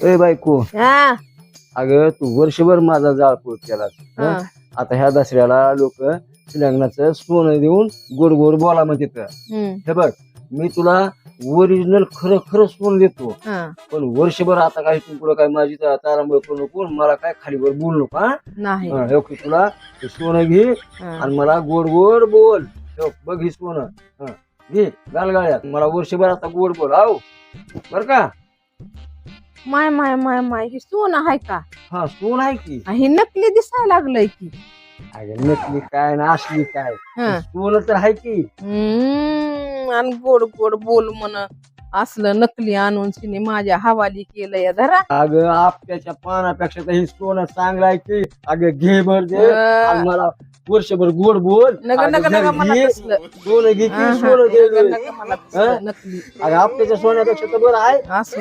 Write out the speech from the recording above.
ए बायको, हा अगं तू वर्षभर माझा जाळपोळ केला. हा. आता ह्या दसऱ्याला लोक लग्नाचं सोनं देऊन गोड गोड बोला म्हणते. हम्म, हे बघ, मी तुला ओरिजिनल खरं खरं सोनं देतो, हा. पण वर्षभर आता काही तू पुढं काय माझी तारांबळ करू नको, मला काय खालीवर बोलू नको. नाही हे बघ, तुला ते सोनं घे हा. आणि मला गोड गोड बोल. हे बघ, ही सोनं घे गालगाळ्यात, मला वर्षभर आता गोड बोल आहो, बर का? माय माय माय माय हे सोनं आहे का? हा, सोन आहे की. हे नकली दिसायला लागलंय की. अगं नकली काय ना असली काय, हा. सोनं तर आहे की. आणि गोड गोड बोल म्हण असलं नकली आणून तिने माझ्या हवाली केलंय धरा. अगं आपट्याच्या पानापेक्षा तर हे सोनं चांगलं आहे की. अगं घे भर दे आणि मला वर्षभर गोड बोल. नका अगं नका घे, नका मला घे. तसलं. सोनं घे की हा, सोनं दे. नका नका मला तसलं नकली अगं आपट्याच्या सोन्यापेक्षा तर बरं आहे. असं